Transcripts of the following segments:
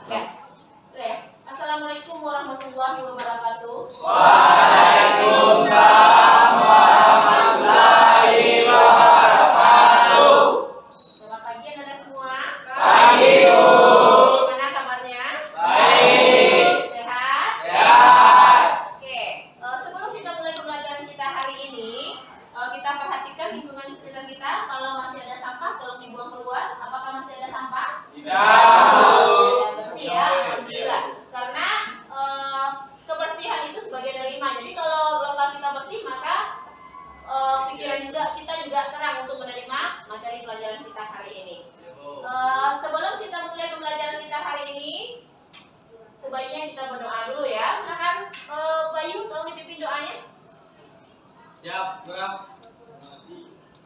Ya. Udah ya. Assalamualaikum warahmatullahi wabarakatuh. Waalaikumsalam warahmatullahi wabarakatuh. Selamat pagi anak-anak semua. Pagi, Bu. Gimana kabarnya? Baik. Sehat? Sehat. Oke. Sebelum kita mulai pembelajaran kita hari ini, kita perhatikan lingkungan sekitar kita. Kalau masih ada sampah, tolong dibuang keluar. Apakah masih ada sampah? Tidak. Bersih ya, alhamdulillah. Karena kebersihan itu sebagian dari iman. Jadi kalau lokal kita bersih, maka pikiran kita juga terang untuk menerima materi pelajaran kita hari ini. Sebelum kita mulai pembelajaran kita hari ini, sebaiknya kita berdoa dulu ya. Silakan Bayu, tolong dipimpin doanya. Siap, Bro.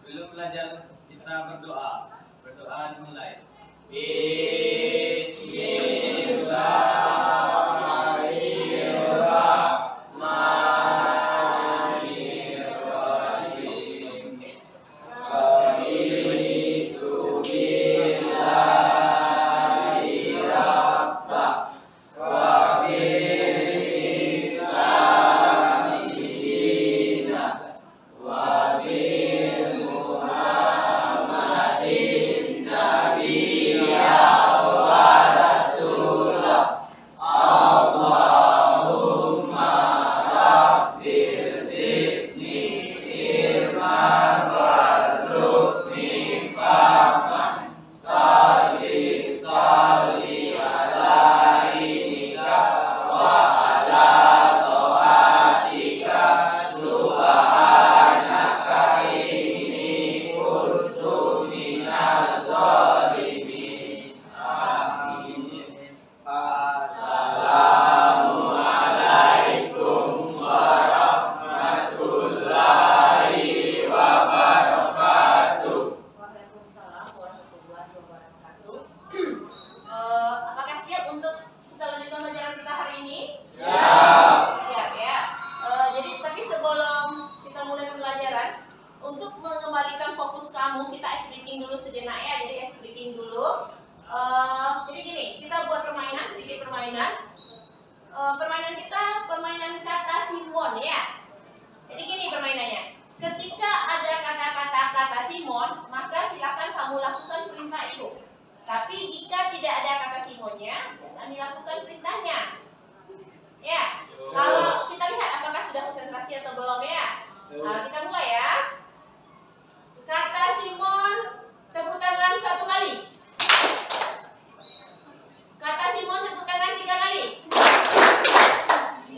Belum belajar kita berdoa. Berdoa dimulai. Bismillahirrahmanirrahim. Raditu billahi rabba wa bil islami dina wa bil muhammadin nabiyya wa rasulah. Allahumma rabbil zidni ilman warzuqni fahman. Salli ala inika wa ala taatika subhanaka inni kuntu minaz zalimin. Amin. Assalamualaikum warahmatullahi wabarakatuh. Waalaikumsalam warahmatullahi wabarakatuh. Apakah siap untuk kita lanjutkan pelajaran kita hari ini? Siap. Siap ya. Jadi tapi sebelum kita mulai pembelajaran, untuk mengembalikan fokus kamu, kita ice breaking dulu sejenak ya. Jadi ice breaking dulu. Jadi gini, kita buat permainan, sedikit permainan. Permainan kita permainan kata Simon ya. Jadi gini permainannya. Ketika ada kata Simon, maka silakan kamu lakukan perintah itu. Tapi jika tidak ada kata Simonnya, jangan dilakukan perintahnya. Ya. Kalau kita lihat apakah sudah konsentrasi atau belum ya. Nah, kita mulai ya. Kata Simon, tepuk tangan 1 kali. Kata Simon, tepuk tangan 3 kali.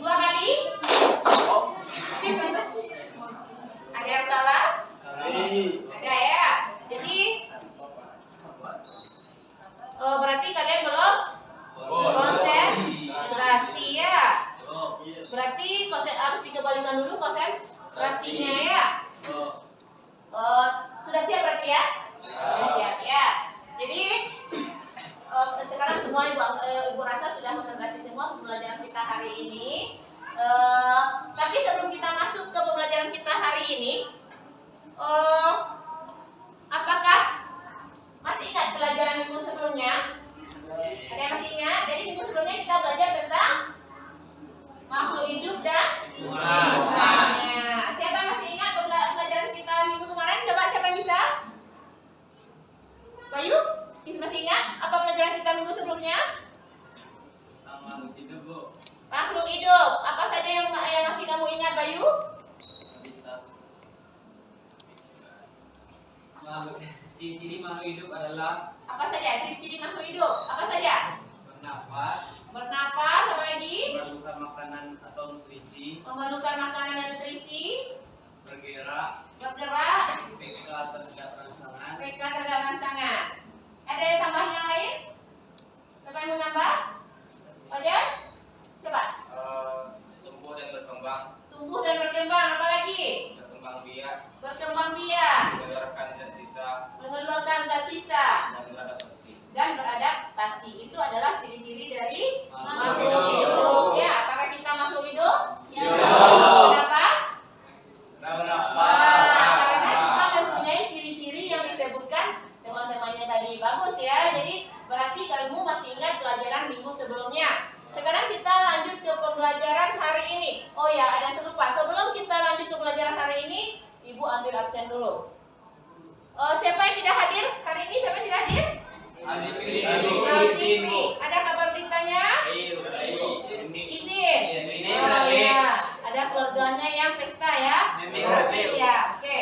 2 kali. Ada yang salah? Ada ya. Jadi berarti kalian belum konsentrasi ya. Berarti harus dikembalikan dulu konsentrasinya ya. Sudah siap berarti ya? Sudah siap ya. Jadi sekarang semua ibu rasa sudah konsentrasi semua pembelajaran kita hari ini. Tapi sebelum kita masuk ke pembelajaran kita hari ini, apakah masih ingat pelajaran minggu sebelumnya? Ada yang masih ingat? Jadi minggu sebelumnya kita belajar tentang makhluk hidup dan lingkungannya. Siapa yang masih ingat pelajaran kita minggu kemarin? Coba siapa yang bisa? Bayu? Masih ingat apa pelajaran kita minggu sebelumnya? Makhluk hidup, Bu. Makhluk hidup. Apa saja yang masih kamu ingat, Bayu? Ciri-ciri makhluk hidup adalah Apa saja? Ciri-ciri makhluk hidup. Apa saja? bernapas, Bernapas, apa lagi? memerlukan makanan atau nutrisi, Memerlukan makanan dan nutrisi, bergerak, bergerak, peka terhadap rangsangan, PK terhadap rangsangan. Ada yang tambah yang lain? Siapa yang mau nambah? Fajar? Coba. tumbuh dan berkembang, Tumbuh dan berkembang. Apa lagi? berkembang biak, Berkembang biak, mengeluarkan zat sisa, mengeluarkan zat sisa, dan beradaptasi. dan beradaptasi. Itu adalah ciri-ciri dari Makhluk makhluk hidup. Ya, apakah kita makhluk hidup? Ya. Kenapa? Bernapas. Karena kita mempunyai ciri-ciri yang disebutkan teman-temannya tadi. Bagus ya. Jadi Berarti kamu masih ingat pelajaran minggu sebelumnya. Sekarang kita lanjut ke pembelajaran hari ini. Oh ya, ada yang terlupa. Sebelum kita lanjut ke pelajaran hari ini, Ibu ambil absen dulu. Siapa yang tidak hadir hari ini? Siapa yang tidak hadir? Zikri. Ada kabar beritanya? Izin. Oh ya, ada keluarganya yang pesta ya? Ya, oke.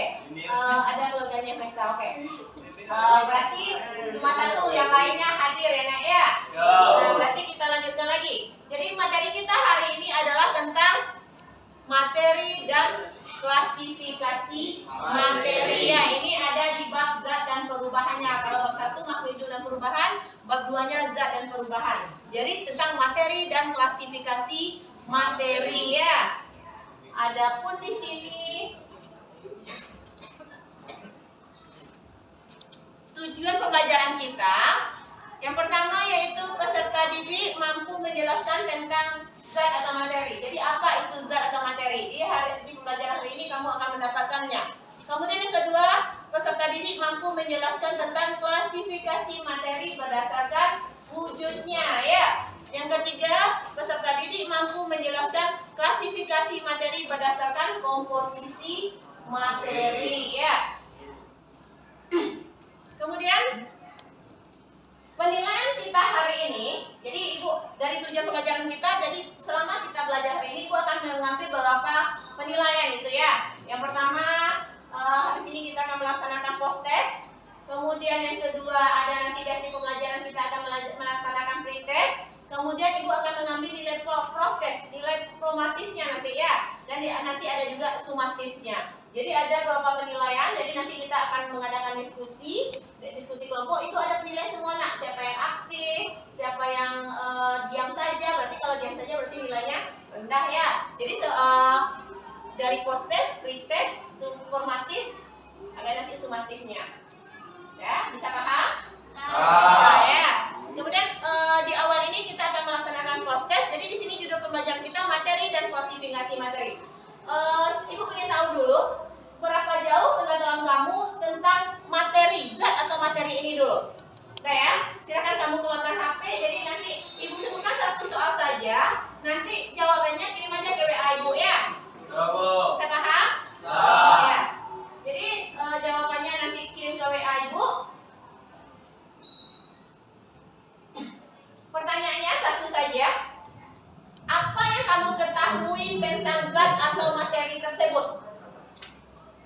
Ada keluarganya yang pesta, oke. Berarti cuma satu, yang lainnya hadir ya nak ya? Nah, berarti kita lanjutkan lagi. Jadi materi kita hari ini adalah tentang materi dan klasifikasi materi ya. Ini ada di bab zat dan perubahannya. Kalau bab 1 makhluk hidup dan perubahan, bab 2-nya zat dan perubahan. Jadi tentang materi dan klasifikasi materi ya. Adapun di sini tujuan pembelajaran kita yang pertama yaitu peserta didik mampu menjelaskan tentang zat atau materi. Jadi apa itu zat atau materi? Di pembelajaran hari ini kamu akan mendapatkannya. Kemudian yang kedua, peserta didik mampu menjelaskan tentang klasifikasi materi berdasarkan wujudnya ya. Yang ketiga, peserta didik mampu menjelaskan klasifikasi materi berdasarkan komposisi materi ya. Kemudian penilaian kita hari ini, jadi Ibu dari tujuan pelajaran kita, jadi selama kita belajar hari ini Ibu akan mengambil beberapa penilaian itu ya. Yang pertama, habis ini kita akan melaksanakan post test. Kemudian yang kedua ada nanti dari pembelajaran kita akan melaksanakan pretest. Kemudian Ibu akan mengambil nilai proses, nilai formatifnya nanti ya. Dan nanti ada juga sumatifnya. Jadi ada beberapa penilaian, jadi nanti kita akan mengadakan diskusi kelompok, itu ada penilaian semua nak, siapa yang aktif, siapa yang diam saja, berarti kalau diam saja berarti nilainya rendah ya. Jadi dari post test, pre-test, formatif, ada nanti sumatifnya. Ya, bisa paham? Bisa ya. Kemudian di awal ini kita akan melaksanakan post test, jadi di sini judul pembelajaran kita materi dan klasifikasi materi. Ibu ingin tahu dulu berapa jauh pengetahuan kamu tentang materi, zat atau materi ini dulu. Nah ya, silakan kamu keluarkan HP. Jadi nanti Ibu sebutkan satu soal saja. Nanti jawabannya kirim aja ke WA Ibu ya. Bisa paham? Ya. Jadi jawabannya nanti kirim ke WA Ibu. Pertanyaannya satu saja. Apa yang kamu ketahui tentang zat atau materi tersebut?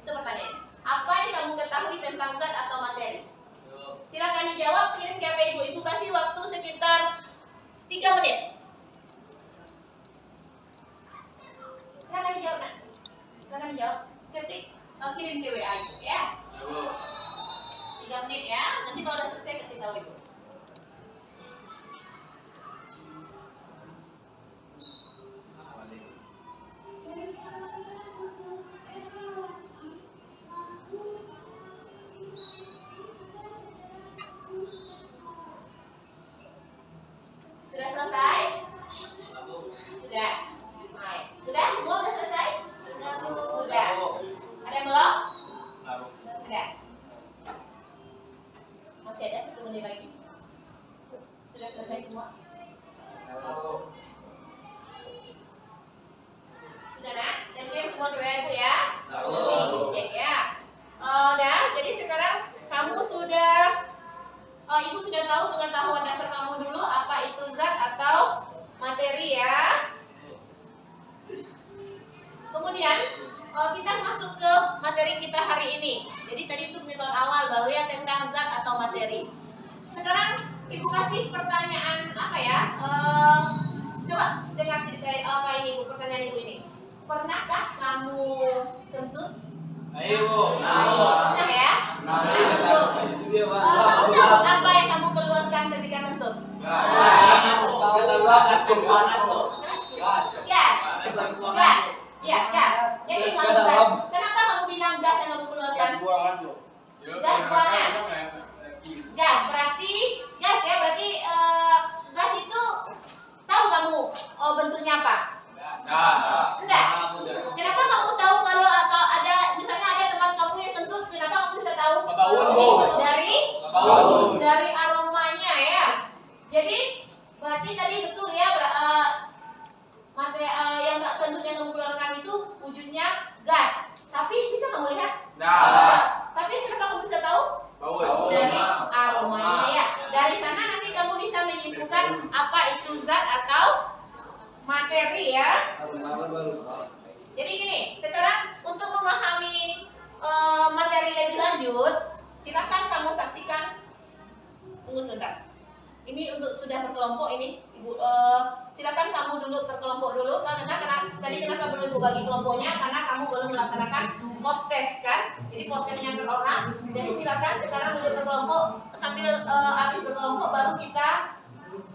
Itu pertanyaan. Apa yang kamu ketahui tentang zat atau materi? Silakan dijawab, kirim ke HP Ibu. Ibu kasih waktu sekitar 3 menit. Silakan dijawab nak. Silakan dijawab. Ketik, kirim ke WA Ibu ya. 3 menit ya. Nanti kalau udah selesai kasih tahu Ibu. Sudah selesai? Sudah. Baik. Sudah? Semua sudah selesai? Sudah. Ada yang belum? Ada. Masih ada 1 menit lagi. Sudah selesai semua? Sudah nak? Dan kirim semua ke WA Ibu ya. Nanti Ibu cek ya. Udah. Jadi sekarang kamu sudah Ibu sudah tahu pengetahuan dasar kamu dulu apa itu zat atau materi ya. Kemudian kita masuk ke materi kita hari ini. Jadi tadi itu pengetahuan awal baru ya tentang zat atau materi. Sekarang Ibu kasih pertanyaan apa ya? Coba dengar cerita apa ini Ibu, pertanyaan Ibu ini. Pernahkah kamu kentut? Ayo, Pernah ya? Kentut. Kamu tahu apa yang kamu keluarkan ketika kentut? Gas. Ya, gas. Jadi kamu gas. Kenapa kamu bilang gas yang kamu keluarkan? Gas buangan. Gas berarti gas ya, berarti gas itu tahu kamu bentuknya apa? Enggak. Kenapa kamu tahu kalau ada misalnya ada teman kamu yang kentut, kenapa kamu bisa tahu? Dari aromanya ya. materi ya. Jadi gini, sekarang untuk memahami materi lebih lanjut, silakan kamu saksikan. Tunggu sebentar. Ini untuk sudah berkelompok ini, Ibu. Silakan kamu dulu berkelompok dulu karena tadi kenapa belum Ibu bagi kelompoknya? Karena kamu belum melaksanakan post test kan? Jadi post testnya per orang. Jadi silakan sekarang dulu berkelompok sambil habis berkelompok baru kita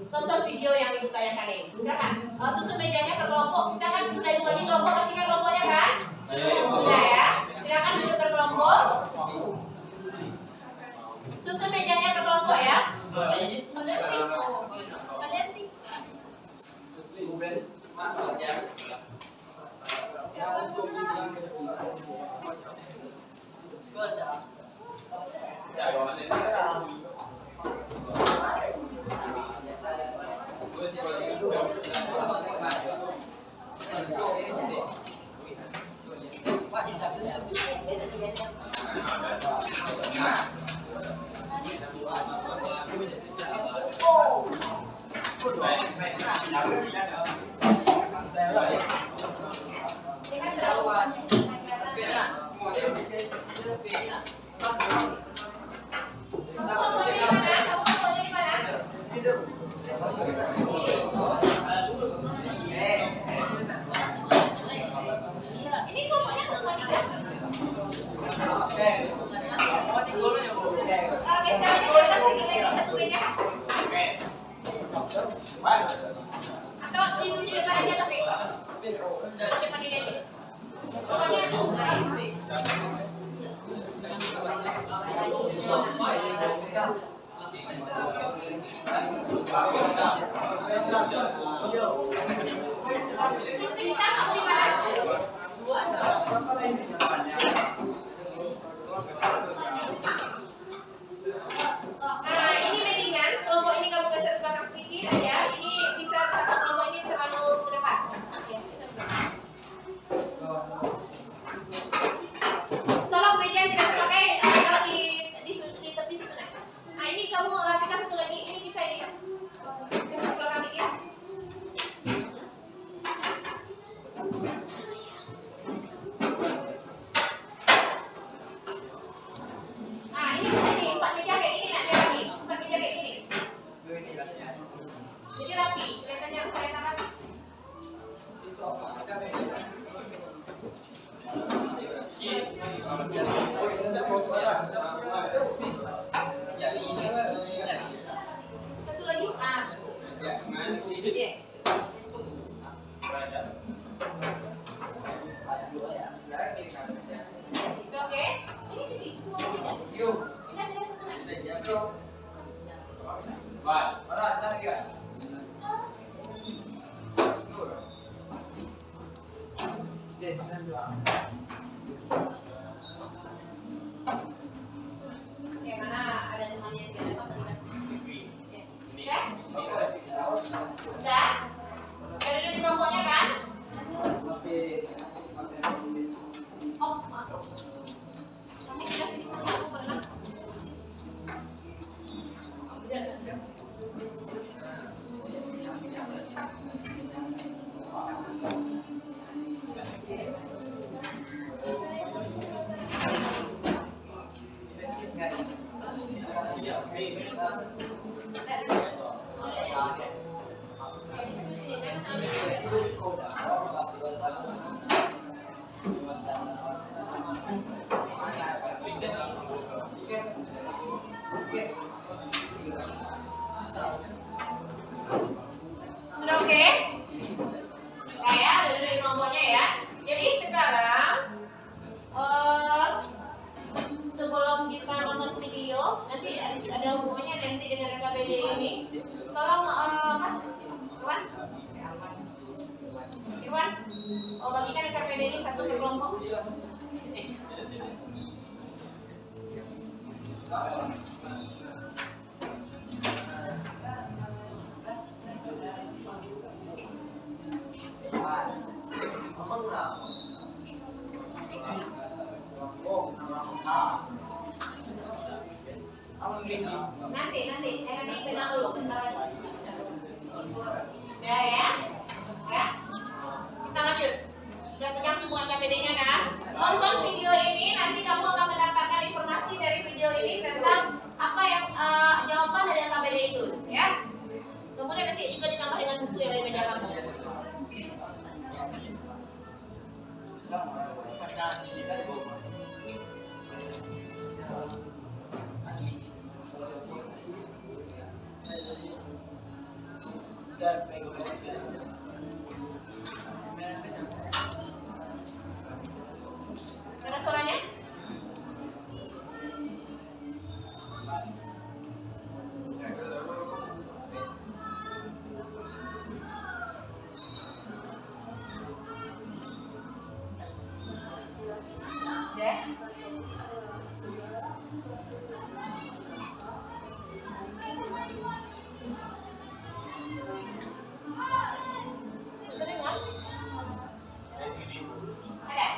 tonton video yang Ibu tayangkan ini. Silakan susun mejanya per kelompok. Kita kan sudah Ibu bagi kelompok, pastikan kelompoknya kan? Sudah ya. Silakan duduk berkelompok. Susun mejanya per kelompok ya. Kalian sih. Ini kelompoknya kelompok 3. Geser aja ke atas sedikit lagi satu meja. Atau di depan aja tapi. Di depan ini aja. Pokoknya kita kamu di mana? Nah, ini mendingan kelompok ini kamu geser ke belakang sedikit ya. Ini bisa satu kelompok ini terlalu ke depan. Ya, tolong meja tidak terpakai kalau di tepi situ. Nah, ini kamu rapikan satu lagi. Ini bisa ini ya. Geser ke belakang dikit. Nah, ini bisa nih, 4 meja kayak gini nanti rapi. 4 meja kayak gini. Jadi rapi, kelihatan rapi. Satu lagi, iya. Oke, ini sih, Oke, mana ada temannya yang tidak datang tadi kan? Sudah? Sudah duduk di kelompoknya kan? Oh, maaf. Kamu sudah sini sama aku pernah? Sudah oke? Saya udah duduk di kelompoknya ya. Jadi sekarang sebelum kita nonton video, nanti ada hubungannya nanti dengan KPD ini. Tolong Irwan, bagikan KPD ini satu per kelompok. Nanti jangan dipegang dulu bentar lagi. Ya. Udah pegang semua KBD-nya kan? Tonton video ini, nanti kamu akan mendapatkan informasi dari video ini tentang apa yang jawaban dari KBD itu, ya. Kemudian nanti juga ditambah dengan buku yang dari meja kamu. Dengar suaranya? Ya. Terdengar? Ada?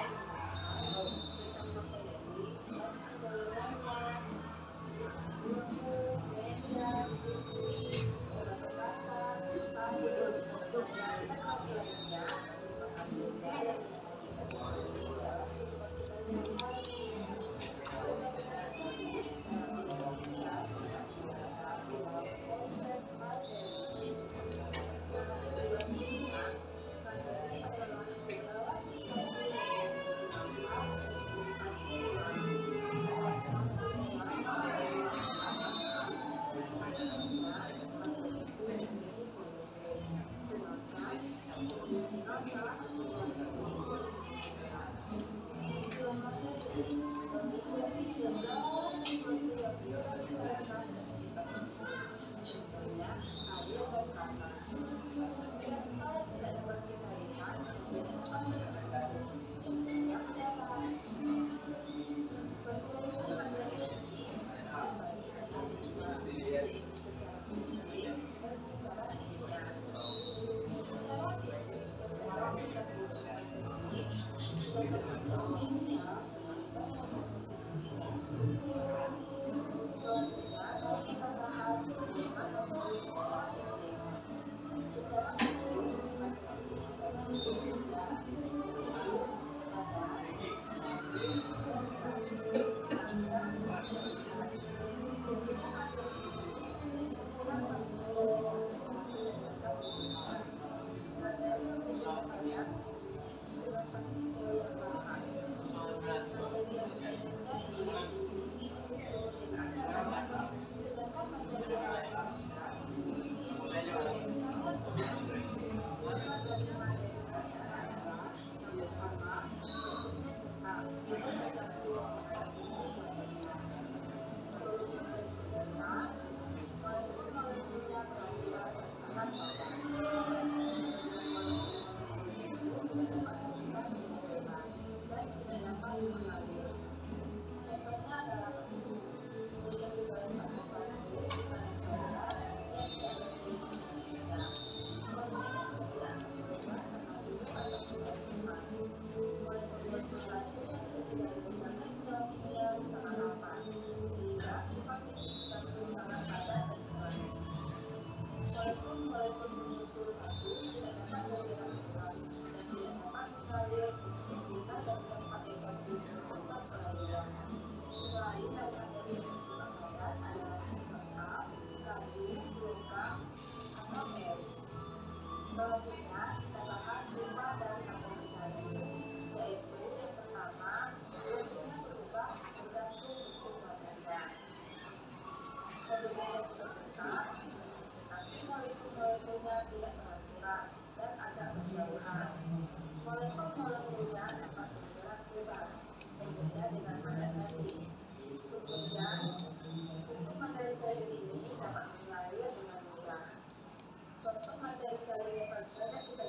Contoh materi cair yang paling banyak kita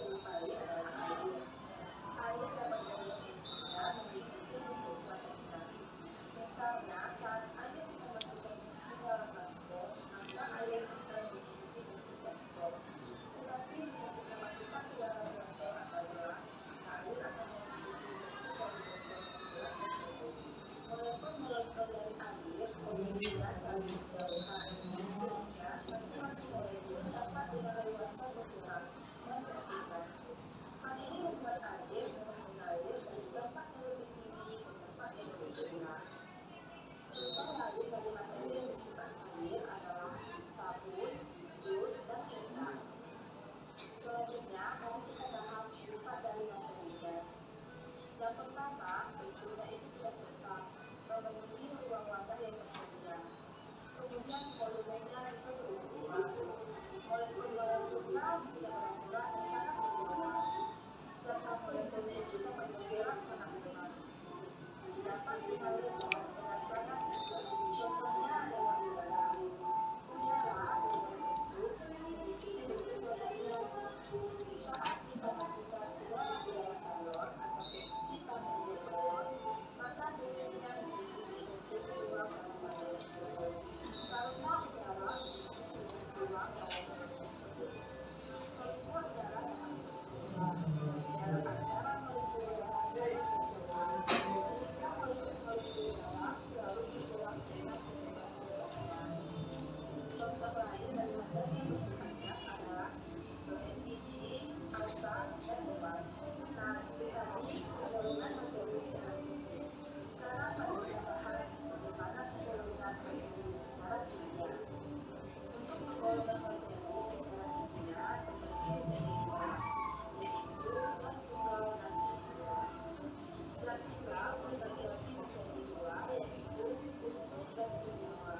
dan yang berbahan gas adalah LPG, asap, dan obat. Nah, itu tadi penyaluran materi secara fisik. Sekarang mari kita bahas bagaimana penyaluran materi secara kimia. Untuk penggolongan materi secara kimia terbagi menjadi dua, yaitu zat tunggal dan zat tunggal. Zat tunggal terbagi lagi menjadi dua, yaitu unsur dan senyawa.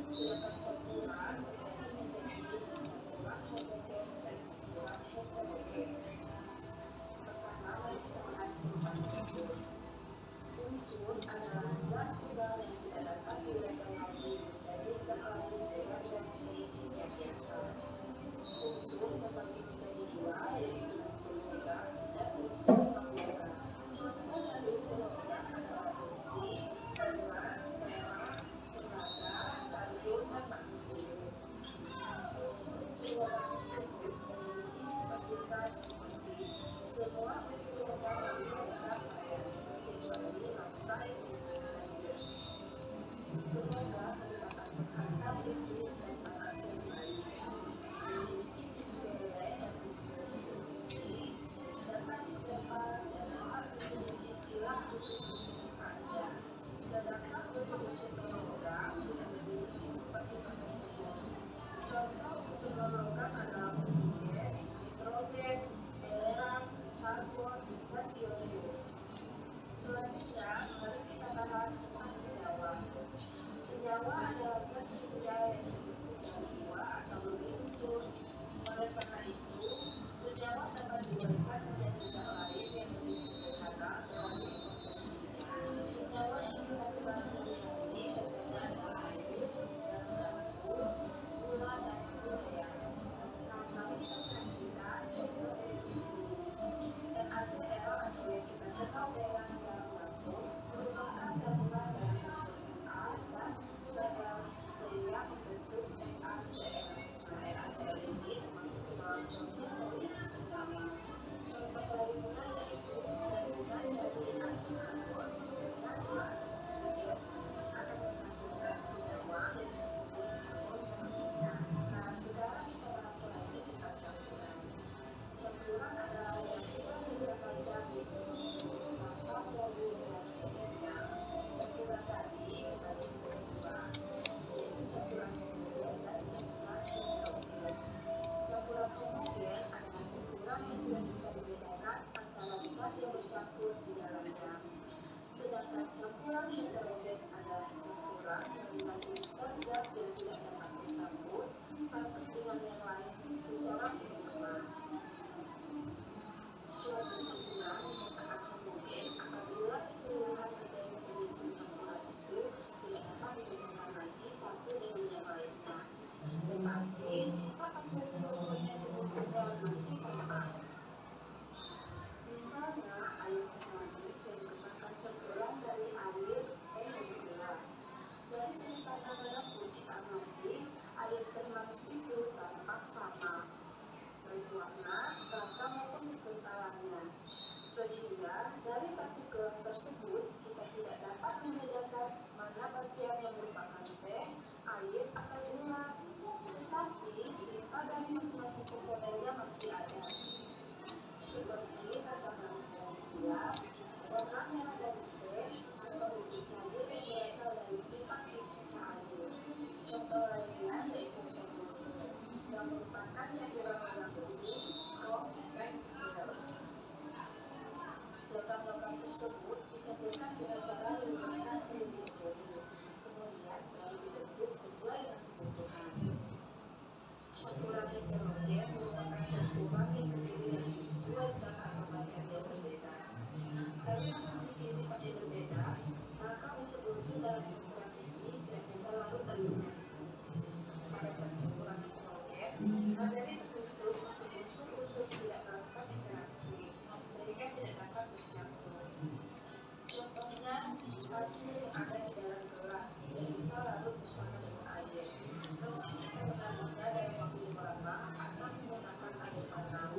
Sedangkan campuran terbagi menjadi campuran homogen dan campuran heterogen. Pertama, mari kita bahas tentang unsur. Unsur adalah zat tunggal yang tidak dapat direkonstruksi menjadi zat lain dengan reaksi kimia biasa. Unsur terbagi menjadi dua, yaitu unsur logam dan unsur non-logam. Contoh dari unsur logam adalah besi, emas, perak, tembaga, kalium, dan magnesium. Unsur-unsur logam tersebut memiliki sifat-sifat seperti semua unsur logam memiliki zat lain kecuali oksida dan ion. Unsur logam merupakan penghantar listrik dan panas yang baik. Memiliki tipe nilai dan tipe dapat didapat dan dapat memiliki kilang khusus untuk Anda. Sedangkan unsur-unsur non-logam tidak memiliki sifat-sifat tersebut. Contoh unsur non-logam adalah oksigen, nitrogen, belerang, karbon, dan ionium. Selanjutnya, mari kita bahas tentang senyawa. Senyawa adalah zat kimia yang terbentuk dari dua atau lebih unsur. Oleh karena itu, senyawa dapat diuraikan menjadi zat lain yang lebih sederhana melalui proses kimia. Senyawa yang kita bahas sehari-hari contohnya adalah air, garam dapur, gula, dan urea. Nah, mari kita perhatikan contoh dari ini. NaCl atau yang kita kenal dengan garam dapur merupakan gabungan dari unsur Na dan Cl sehingga membentuk NaCl. Nah, NaCl ini termasuk ke dalam contoh dari senyawa. Contoh lainnya yaitu gabungan dari atom karbon dengan dua atom oksigen akan menghasilkan senyawa yang disebut karbon monoksida. Nah, sekarang kita bahas lagi tentang campuran. Campuran adalah gabungan beberapa zat yang dampak dari reaksi kimia. Campuran tadi terbagi menjadi dua, yaitu campuran homogen dan campuran heterogen. Campuran homogen adalah campuran yang tidak bisa dibedakan antara zat yang bercampur di dalamnya. Sedangkan campuran heterogen adalah campuran yang mengandung zat-zat yang tidak dapat bercampur satu dengan yang lain secara sempurna. Suatu campuran dikatakan homogen apabila keseluruhan dari unsur campuran itu tidak dapat dibedakan lagi satu dengan yang lainnya. Tetapi sifat asal seluruhnya diusulkan masih sama. Misalnya air manis yang merupakan campuran dari air, dan gula. Dari sudut pandang manapun kita amati, air teh manis itu tampak sama, baik warna, rasa maupun kekentalannya. Sehingga dari satu gelas tersebut kita tidak dapat membedakan mana bagian yang merupakan teh, air, atau gula. Tetapi sifat dari masing-masing komponennya masih ada. Seperti rasa manis dari gula, warna merah dari teh, atau bubuk cabai yang berasal dari sifat fisika air. Contoh lainnya yaitu selulose yang merupakan campuran logam besi, krom, dan nikel. Logam-logam tersebut dicampurkan dengan cara menggunakan pendidih dulu, kemudian baru dibentuk sesuai dengan kebutuhan. Campuran heterogen merupakan campuran yang terdiri dari dua zat atau bagian yang berbeda. Karena memiliki sifat yang berbeda, maka unsur-unsur dalam campuran ini tidak bisa larut dan menyatu. Pada zat campuran heterogen, materi tertusuk untuk unsur-unsur tidak melakukan interaksi, sehingga tidak dapat bercampur. Contohnya, pasir yang ada di dalam gelas tidak bisa larut bersama dengan air. Meski kita mengambilnya dari waktu yang lama atau menggunakan air panas.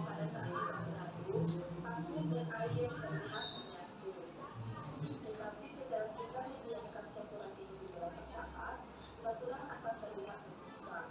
Pada saat kita menaduk, pasir dan air terlihat menyatu. Tetapi sedang kita membiarkan campuran ini beberapa saat, campuran akan terlihat berpisah.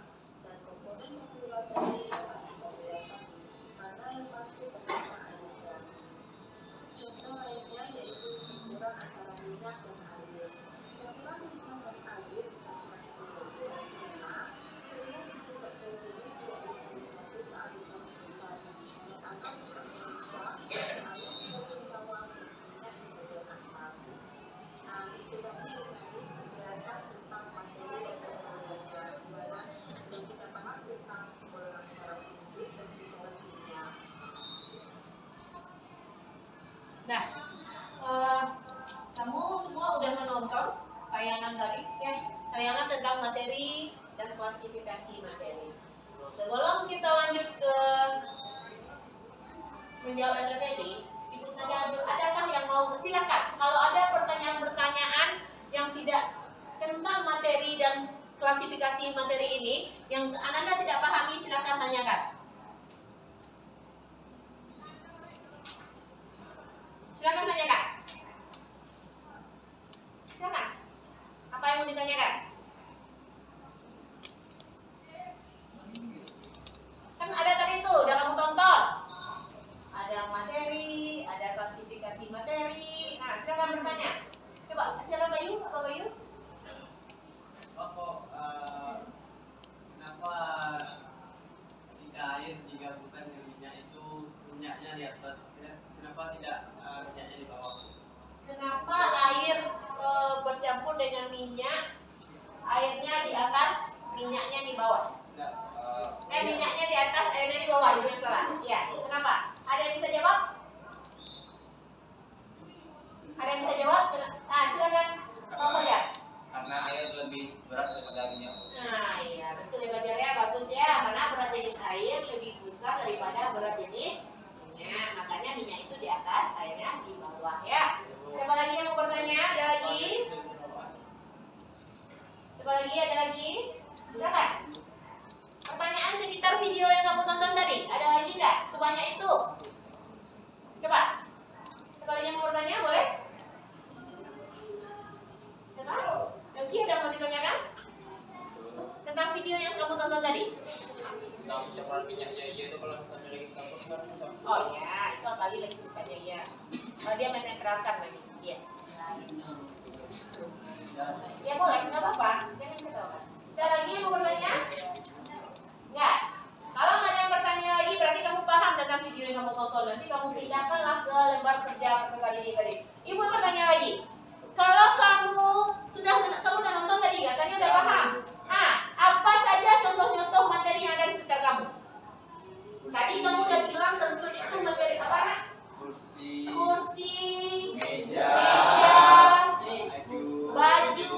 materi dan klasifikasi materi. Sebelum kita lanjut ke menjawab RPD, Ibu tanya dulu, adakah yang mau? Silakan. Kalau ada pertanyaan-pertanyaan yang tidak tentang materi dan klasifikasi materi ini yang Anda tidak pahami, silakan tanyakan. Silakan tanyakan. Silakan. Apa yang mau ditanyakan? Kan ada tadi tuh, udah kamu tonton. Ada materi, ada klasifikasi materi. Nah, silakan bertanya. Coba, silakan Bayu, Pak Bayu. Kenapa jika air digabungkan dengan minyak itu minyaknya di atas, kenapa tidak minyaknya di bawah? Kenapa air bercampur dengan minyak, airnya di atas, minyaknya di bawah? Minyaknya di atas, airnya di bawah, itu yang salah. Ya, kenapa? Ada yang bisa jawab? Ada yang bisa jawab? Nah, silakan Pak Fajar. Karena air lebih berat daripada minyak. Nah, iya betul ya Fajar ya, bagus ya. Karena berat jenis air lebih besar daripada berat jenis minyak. Makanya minyak itu di atas, airnya di bawah ya. Siapa lagi yang mau bertanya? Ada lagi? Siapa lagi? Ada lagi? Silakan. Pertanyaan sekitar video yang kamu tonton tadi, ada lagi nggak? Sebanyak itu. Coba. Siapa lagi yang mau bertanya? Boleh? Siapa? Yogi, ada mau ditanyakan? Tentang video yang kamu tonton tadi? Tentang campuran minyaknya iya itu kalau misalnya lagi campur kan Oh ya, itu apalagi lagi sifatnya ya. Kalau dia menetralkan lagi. Iya. Ya boleh, nggak apa-apa. Jangan ketawa. Ada lagi yang mau bertanya? Enggak. Kalau nggak ada yang bertanya lagi, berarti kamu paham tentang video yang kamu tonton. Nanti kamu pindahkanlah ke lembar kerja peserta didik tadi. Ibu bertanya lagi. Kalau kamu udah nonton tadi, katanya udah paham. Nah, apa saja contoh-contoh materi yang ada di sekitar kamu? Tadi kamu udah bilang tentu itu materi apa? Kursi, Meja. baju,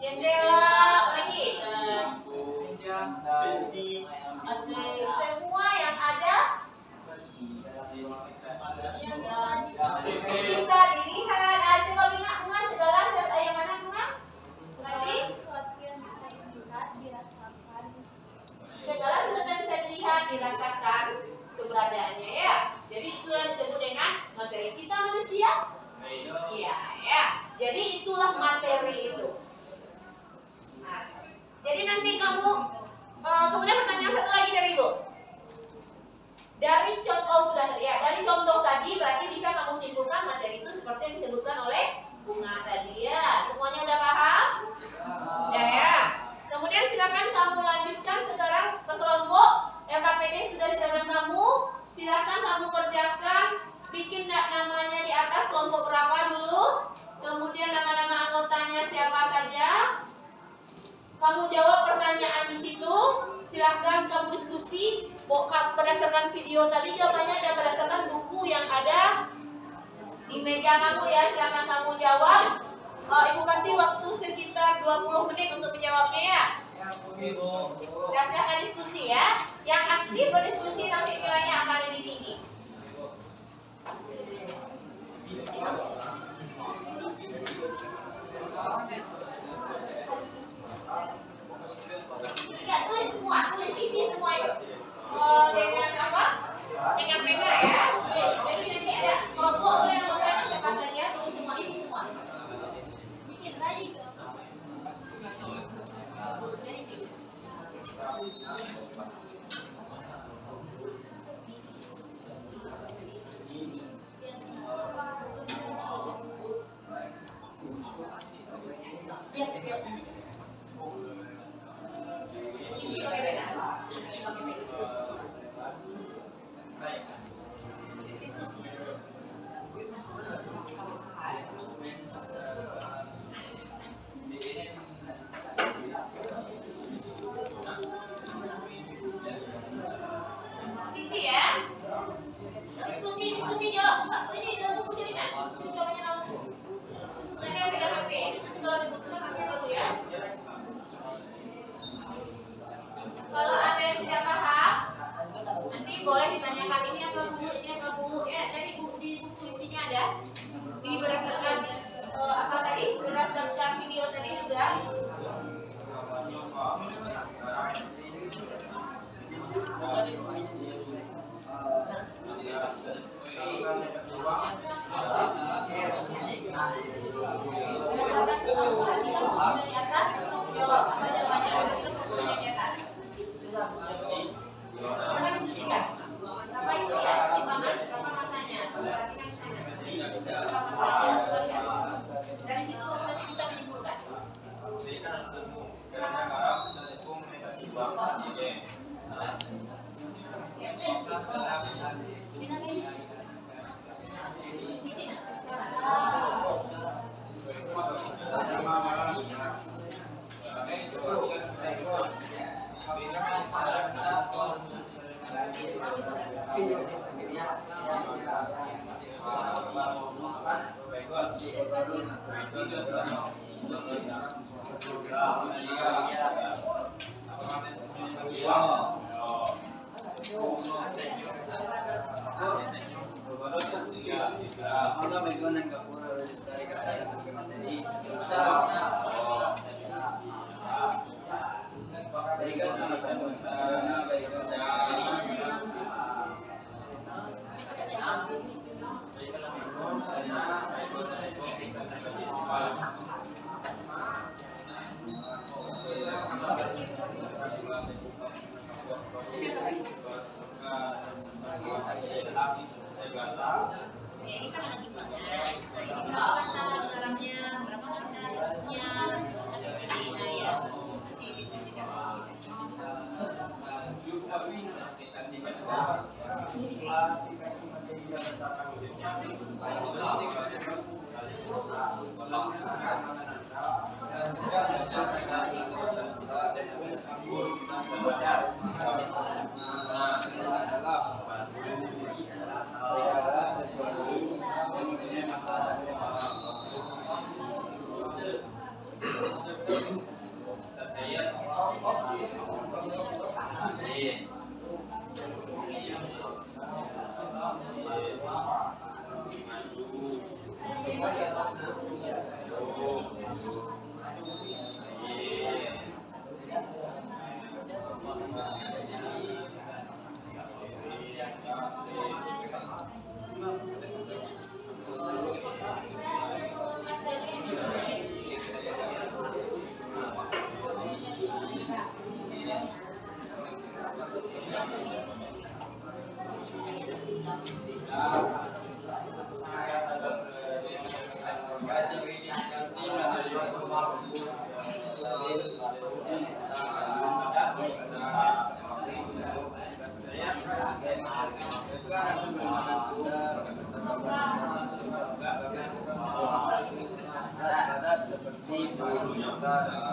jendela, lagi. Semua yang ada bisa dilihat. Coba bunga segala yang mana bunga? Berarti segala sesuatu yang bisa dilihat, dirasakan keberadaannya ya. Jadi itu yang disebut dengan materi. Kita manusia? Iya ya. Jadi itulah materi itu. Nah, jadi nanti kamu kemudian pertanyaan satu lagi dari Ibu. Dari contoh dari contoh tadi berarti bisa kamu simpulkan materi itu seperti yang disebutkan oleh Bunga tadi ya. Semuanya udah paham? Udah ya. Kemudian silakan kamu lanjutkan sekarang ke kelompok. LKPD sudah di tangan kamu. Silakan kamu kerjakan. Bikin namanya di atas kelompok berapa dulu. Kemudian nama-nama anggotanya siapa saja. Kamu jawab pertanyaan di situ. Silahkan kamu diskusi. Berdasarkan video tadi jawabannya dan berdasarkan buku yang ada di meja kamu ya. Silahkan kamu jawab. Ibu kasih waktu sekitar 20 menit untuk menjawabnya ya. Dan silahkan diskusi ya. Yang aktif berdiskusi nanti nilainya akan lebih tinggi. Ya, tulis semua, tulis isi semua itu. Dengan apa? Dengan pena ya. Yes. Jadi nanti ada kelompok yang anggotanya siapa saja, tulis semua, isi semua. Bikin lagi ke. Ya, ya. Isi pakai pena. Isi pakai pena. Diskusi. Isi ya. Diskusi jawab. Ini dalam buku cerita. Ini jawabannya dalam buku. Nanti pegang HP. Allah megon yang kapura dari kata yang materi. Ini kan ada timbangan. Berapa masalah garamnya, berapa masalah minyak, ada sebagainya ya. Masih itu seperti menggunakan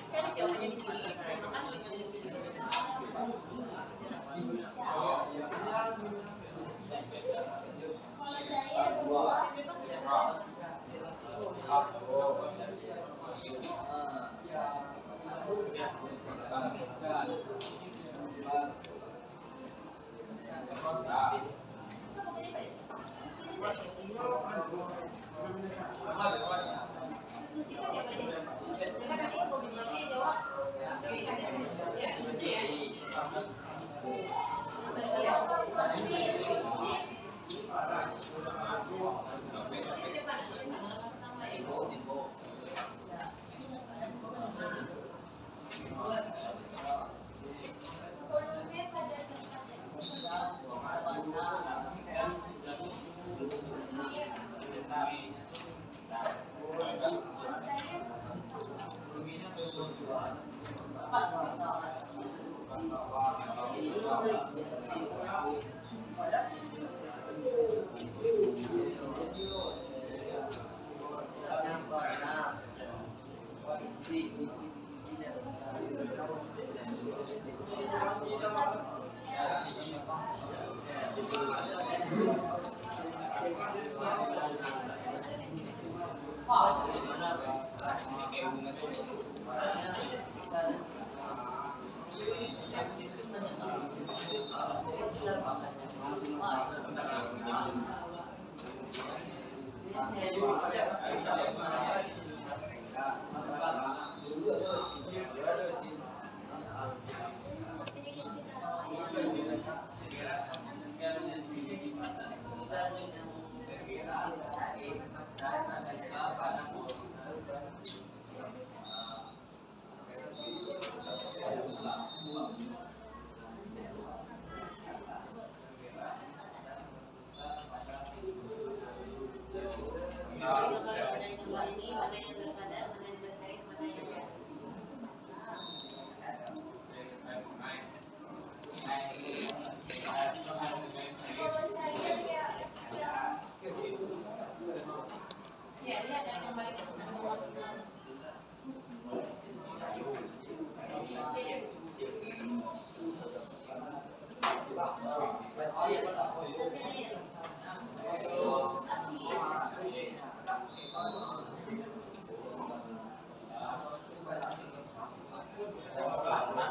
Kan jawabannya di sini. Makan dikasih Nah,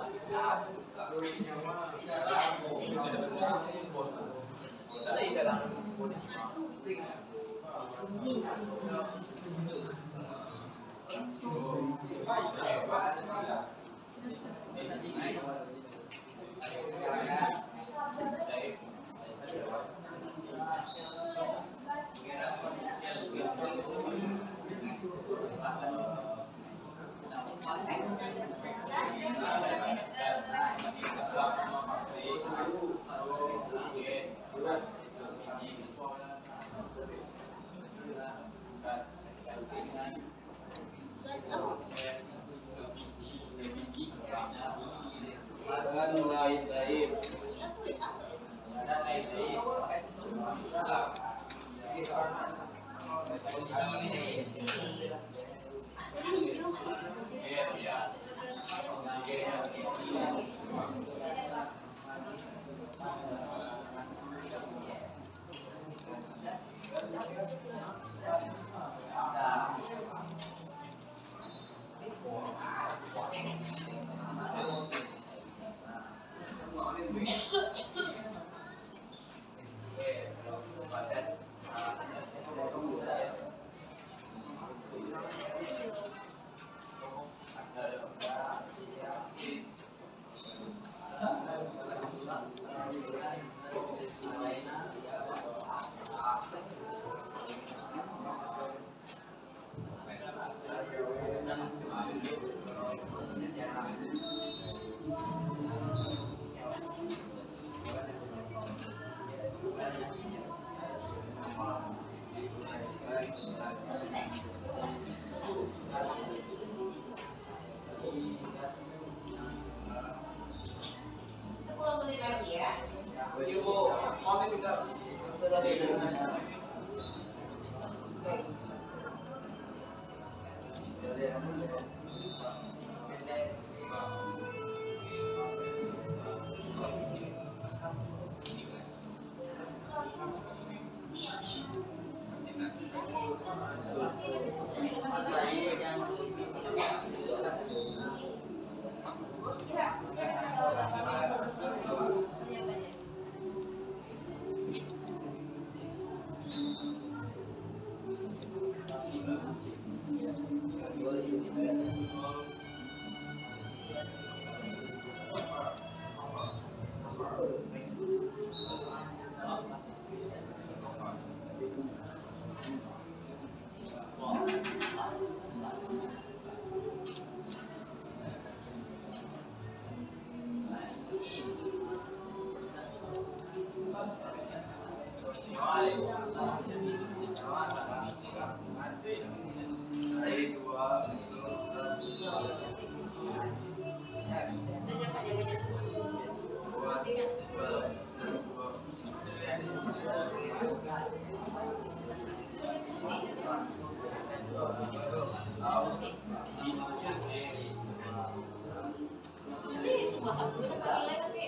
menit lagi ya. Ibu, mau juga. Cuma satu udah paling tapi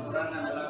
Orang adalah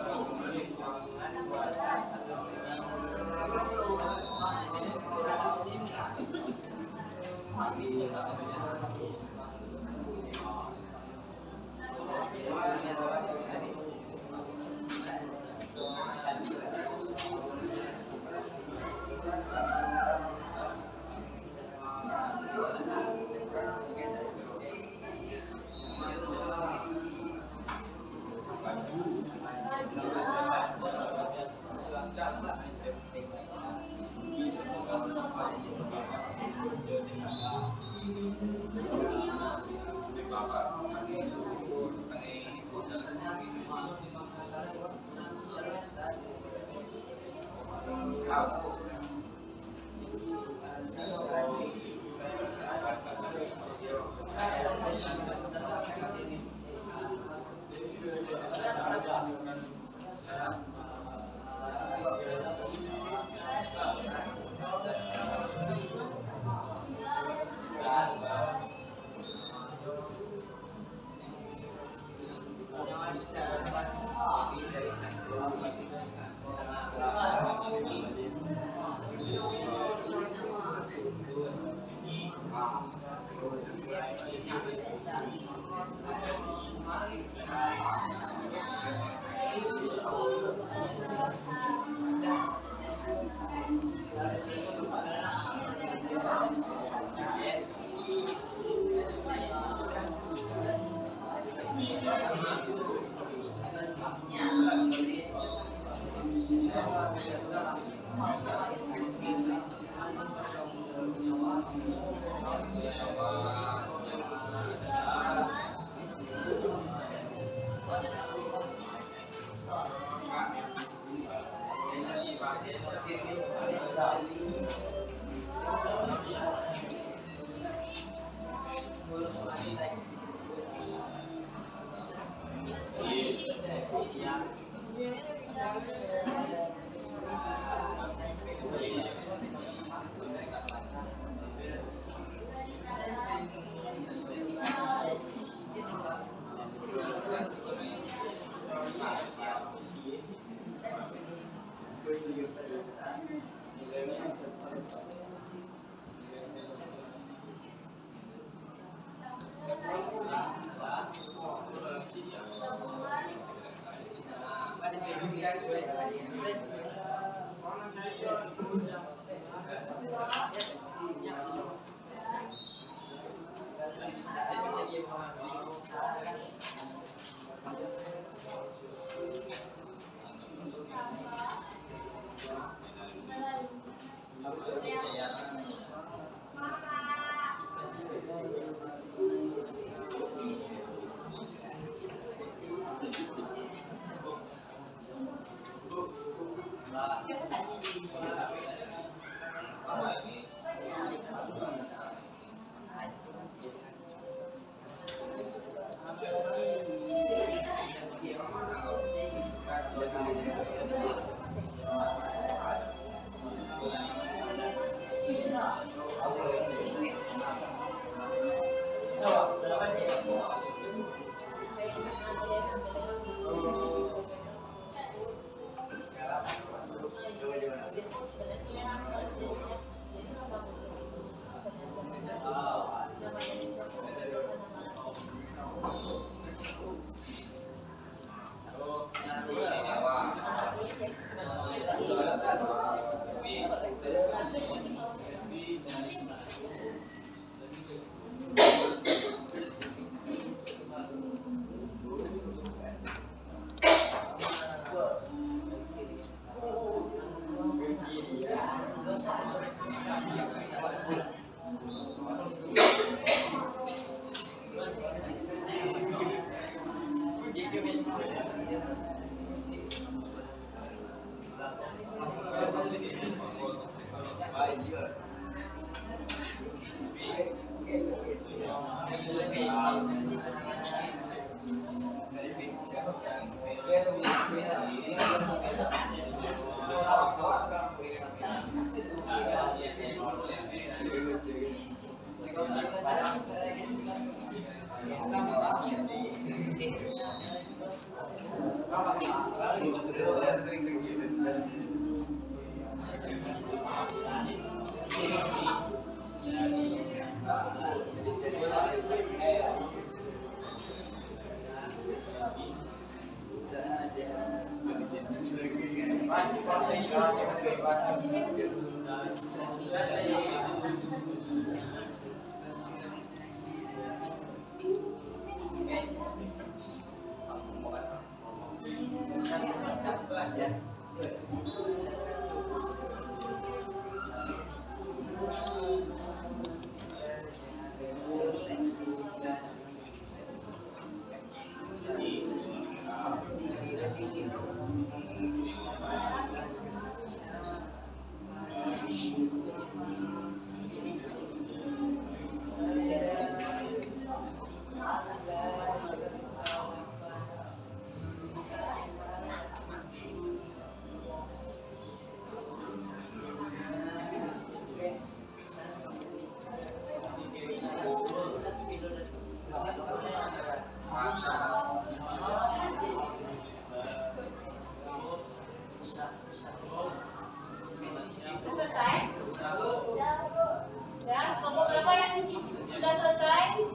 Sudah selesai?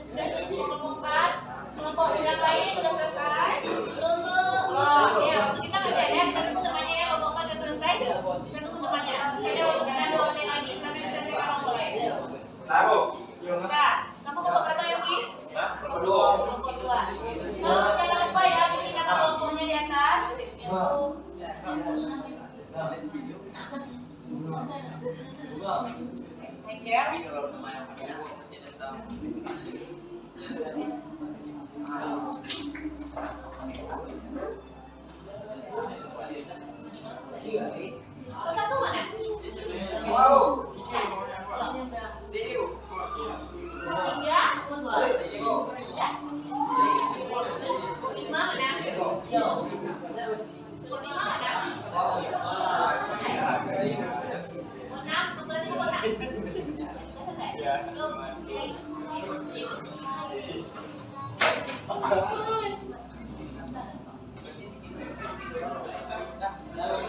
Sudah kelompok 4. Kelompok yang lain sudah selesai? Oh, ya, waktu kita masih ada, kita tunggu temannya ya. Kelompok 4 sudah selesai? Kita tunggu temannya. Kayaknya waktu kita 2 menit lagi, sampai selesai kamu boleh. Nah, kamu kelompok berapa Yogi? Kelompok 2. Jangan lupa ya, bikin nama kelompoknya di atas. Thank you. Satu mana? Tiga. 5 mana? 5 mana? 6. Berarti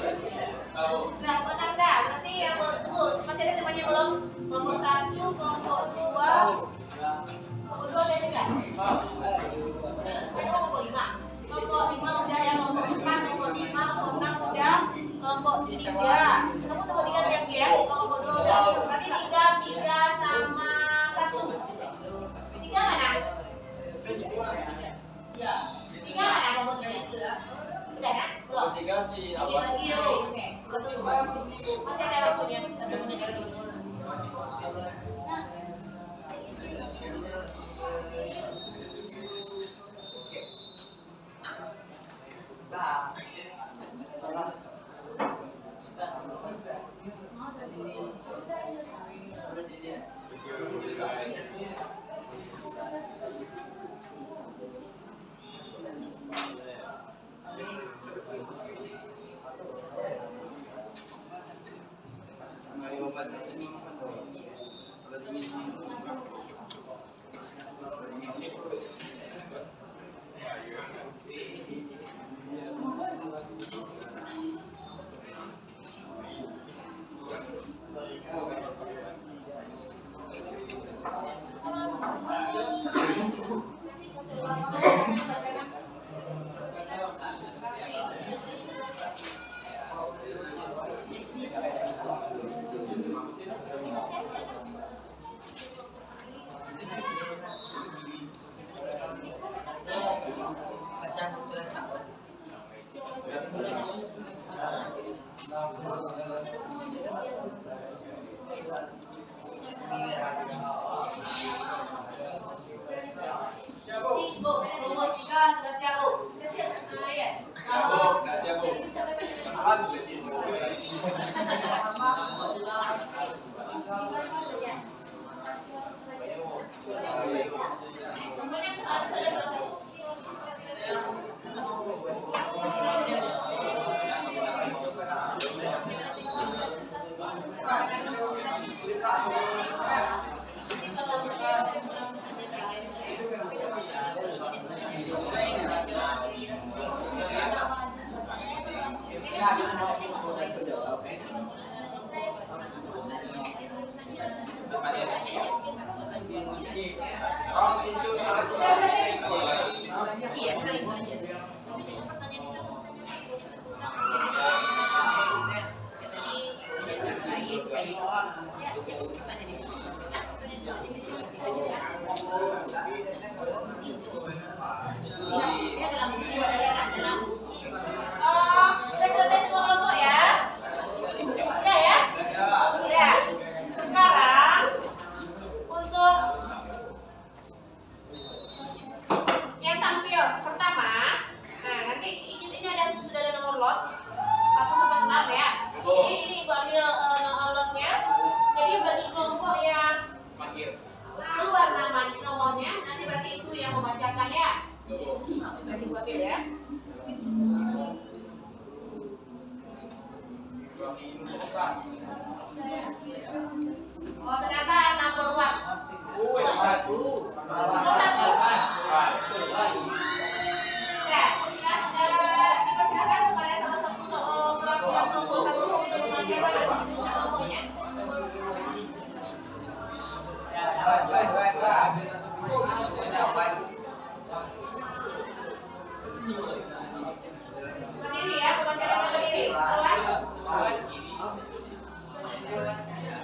kamu Nah, menang dah. Berarti yang tunggu, masih ada temannya belum? Kelompok 1, kelompok 2. Kelompok 2 ada juga? Ada kelompok 5. Kelompok 5 udah, yang kelompok 4, kelompok 5, kelompok 6 udah, kelompok 3. Kamu sebut 3 lagi ya? Kelompok 2 udah. Berarti 3 sama 1. 3 mana? 3 mana kelompok 3? Udah kan? Belum? 3 sih Oke, lagi yuk. Oke, tunggu. Masih ada waktunya. 1 menit dulu.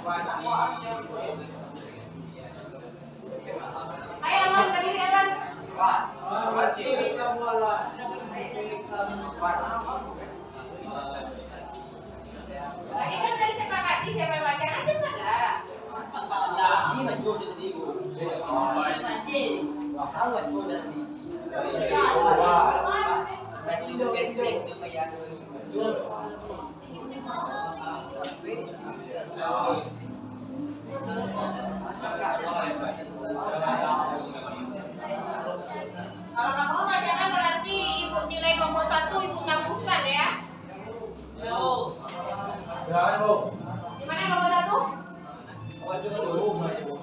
Ayo Alman, berdiri Alman. Tadi kan udah disepakati siapa yang baca kan cuma ada. Lagi maju tadi gua. Bakal maju tadi. Maju genteng lumayan. Kalau kamu bacakan berarti ibu nilai kelompok 1 ibu tambahkan ya. Di mana kelompok 1? Maju kan dulu mulai Bu.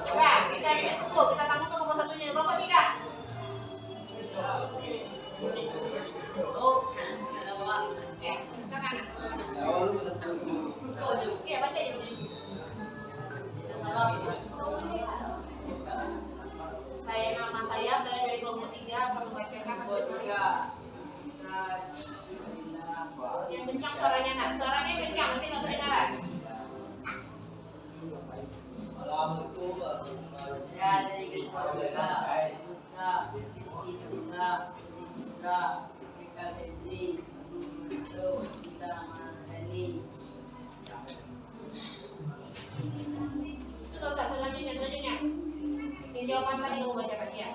Enggak, kita tamu ke kelompok 1 nya kelompok 3. Ke kanan. Awal lu satu. Iya, baca ya. Saya dari kelompok 3 akan membacakan hasilnya. Yang kencang suaranya nak, suaranya kencang nanti nggak kedengaran. Assalamualaikum warahmatullahi Itu Ustaz, selanjutnya. Yang jawaban tadi kamu bacakan ya.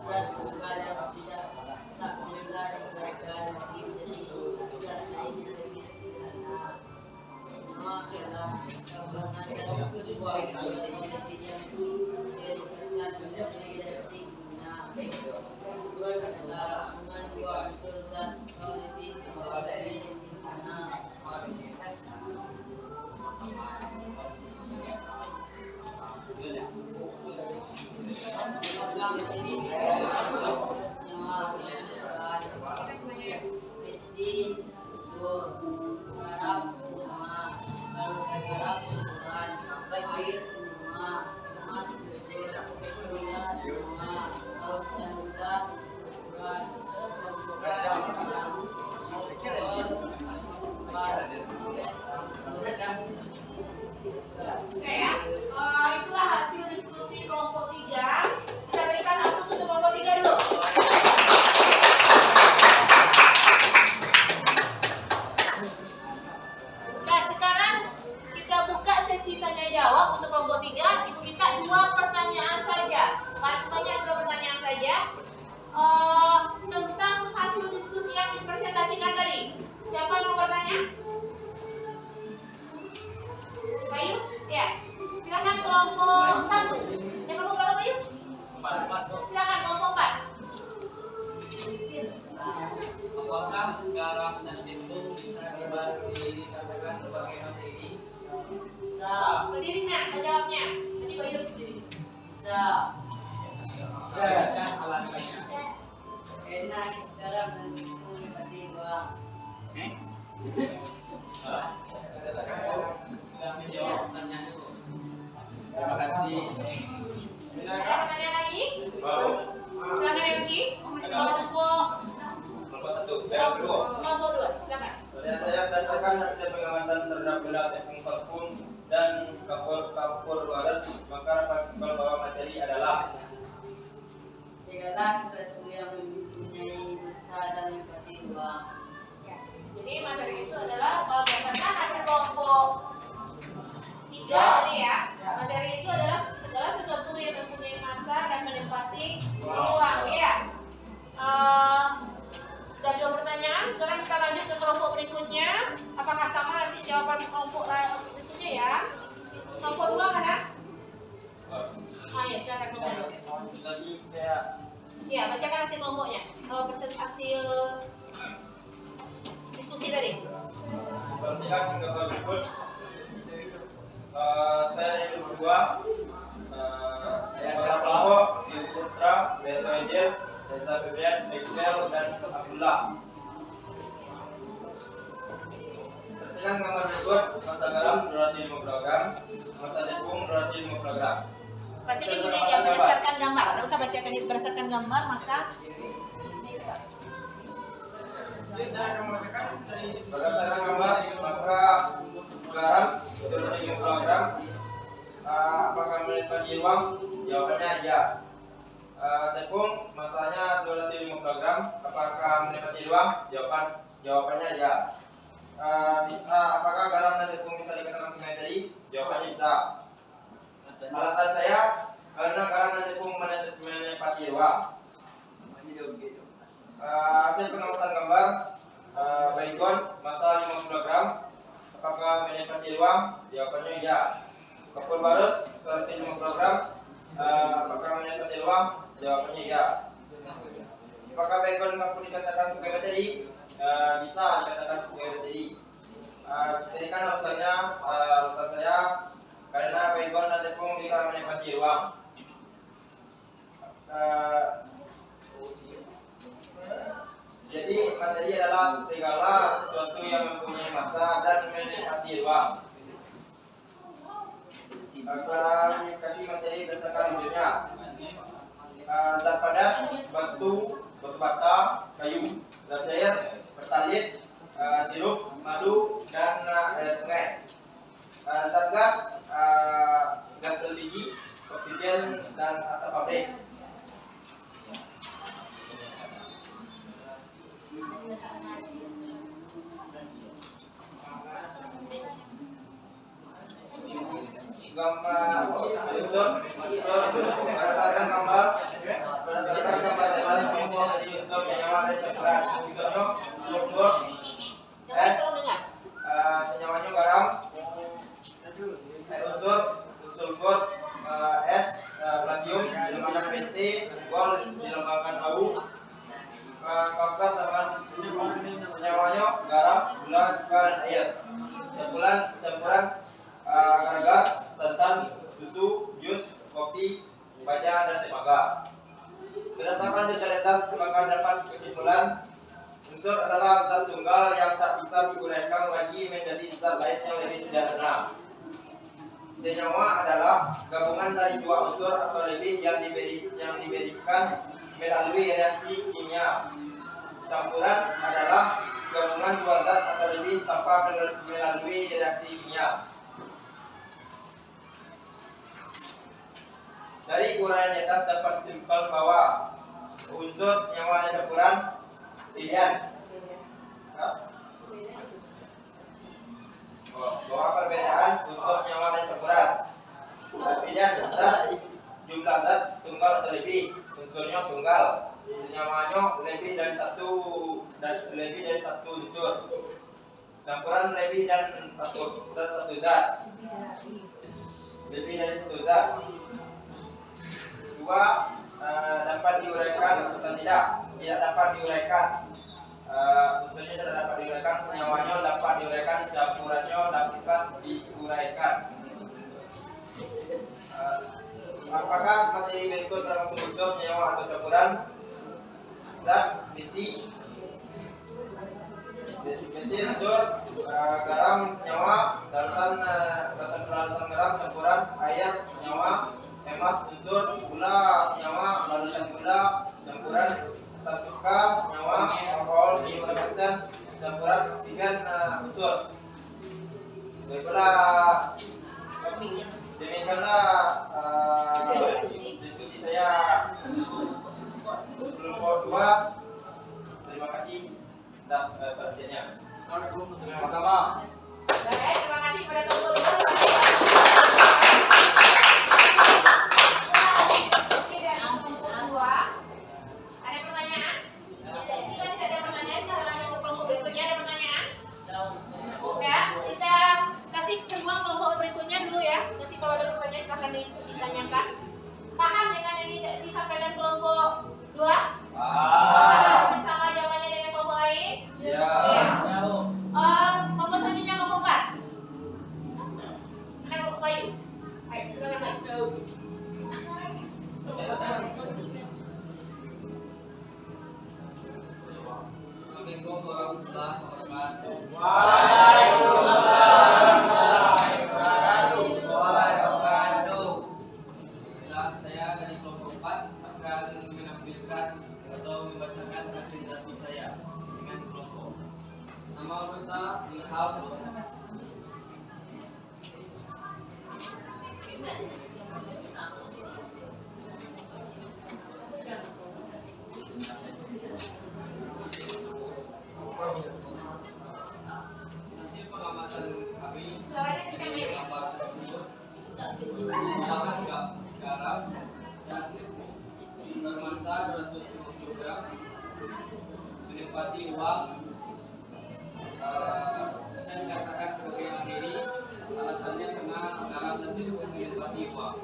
Dan segala yang tidak bisa adalah hubungan dua unsur zat positif dari mana program di sini mesin bor garap semua kalau garap ukuran air semua emas unsur gula semua kalau dan juga ukuran Oke ya, itulah hasil diskusi kelompok 3. Kita berikan aplaus untuk kelompok 3 dulu. Nah, sekarang kita buka sesi tanya jawab untuk kelompok 3. Ibu minta 2 pertanyaan saja. Paling banyak 2 pertanyaan saja. Tentang hasil diskusi yang dipresentasikan tadi. Siapa yang mau bertanya? Bayu? Ya. Silakan kelompok 1. Yang kelompok berapa, Bayu? 4. Silakan kelompok 4. Apakah garam dan tepung bisa dikatakan sebagai materi? bisa Berdiri nak menjawabnya. Tadi Bayu berdiri. bisa Dan alasannya. enak garam dan tepung berarti dua Sudah menjawab pertanyaan itu. Terima kasih. Ada pertanyaan lagi? Silakan Yogi. Kelompok kelompok 2. Silakan. Pertanyaan saya berdasarkan hasil pengamatan terhadap gula tepung parfum dan kapur waras, maka dapat simpel bahwa materi adalah segala sesuatu yang mempunyai massa dan berarti dua Ya. Jadi materi itu adalah soal berdasarkan hasil kelompok 3 tadi ya. Materi itu adalah segala sesuatu yang mempunyai massa dan menempati ruang ya. Sudah 2 pertanyaan. Sekarang kita lanjut ke kelompok berikutnya. Apakah sama nanti jawaban kelompok berikutnya ya? Kelompok 2 mana? Ya, silakan kelompok 2. tadi saya Ya, bacakan hasil kelompoknya. Hasil diskusi tadi. berpihak hingga berikut. Saya dari berdua. Para kelompok di Putra, Reza Ejer, Reza Febrian, Excel dan Abdullah. Perhatikan gambar berikut. Massa garam 250 gram, massa tepung 250 gram. Baca ini ya berdasarkan gambar. Tidak usah bacakan itu berdasarkan gambar, maka Berdasarkan gambar, maka garam 250 gram. Apakah menempati ruang? Jawabannya ya. Tepung masanya 250 gram. Apakah menempati ruang? Jawabannya ya. Apakah garam dan tepung bisa dikatakan sebagai materi? Jawabannya bisa. Alasan saya karena garam dan tepung menempati ruang. Hasil pengamatan gambar baygon massa 50 gram. Apakah menempati ruang? Jawabannya ya. Kapur barus 150 gram. Apakah menempati ruang? Jawabannya ya. Apakah baygon mampu dikatakan sebagai materi? Bisa dikatakan sebagai materi. Berikan alasannya. Alasan saya karena baygon dan tepung bisa menempati ruang. Jadi materi adalah segala sesuatu yang mempunyai massa dan menempati ruang. Klasifikasi materi berdasarkan wujudnya. Zat padat, batu bata, kayu, zat cair, pertalit, sirup, madu, dan air sungai. Zat gas, gas LPG, oksigen, dan asap pabrik. Gambar unsur berdasarkan gambar adalah kelompok dari unsur senyawa dan campuran. Unsurnya sulfur, es, senyawanya garam, unsur sulfur, es, platium dilambangkan Pt, gol dilambangkan AU, keempat tanaman senyawanya garam, gula, cuka, dan air. Campuran agar-agar, santan, susu, jus, kopi, baja, dan tembaga. Berdasarkan totalitas maka dapat kesimpulan unsur adalah zat tunggal yang tak bisa diuraikan lagi menjadi zat lain yang lebih sederhana. Senyawa adalah gabungan dari dua unsur atau lebih yang diberikan melalui reaksi kimia. Campuran adalah gabungan dua zat atau lebih tanpa melalui reaksi kimia. Dari uraian di atas dapat disimpulkan bahwa unsur senyawa dan campuran pilihan. Bahwa perbedaan unsur senyawa dan campuran pilihan zat, jumlah zat tunggal atau lebih, unsurnya tunggal, senyawanya lebih dari satu unsur, campuran lebih dan satu zat, lebih dari satu zat. Dua, dapat diuraikan atau tidak dapat diuraikan. Unsurnya tidak dapat diuraikan, senyawanya dapat diuraikan, campurannya dapat diuraikan. Apakah materi berikut termasuk unsur senyawa atau campuran? Zat, besi, unsur, garam, senyawa, daratan garam, campuran, air, senyawa, emas, unsur, gula, senyawa, larutan gula, campuran, asam cuka, senyawa, alkohol 50%, campuran, oksigen, unsur. Demikianlah diskusi saya kelompok 2. Terima kasih atas perhatiannya. Sama-sama. Baik, terima kasih pada kelompok 2. Oke, dari kelompok 2 ada pertanyaan? Jika tidak ada pertanyaan, kita lanjut ke kelompok berikutnya. Ada pertanyaan? Oke, kita kasih peluang kelompok berikutnya dulu ya. Nanti kalau ada pertanyaan akan ditanyakan. Paham dengan yang disampaikan kelompok 2? Ada bersama jawabannya dengan kelompok lain? Ya. Kelompok selanjutnya kelompok 4. Ada kelompok Bayu. Ayo, silakan Bayu. Assalamualaikum warahmatullahi wabarakatuh. Saya dari kelompok 4 akan menampilkan atau membacakan presentasi saya dengan kelompok. Nama anggota Ilham. Hasil pengamatan kami dari gambar tersebut menggunakan garam dan tepung bermassa 250 gram menempati uang. Saya dikatakan sebagai materi alasannya karena garam dan tepung menempati uang.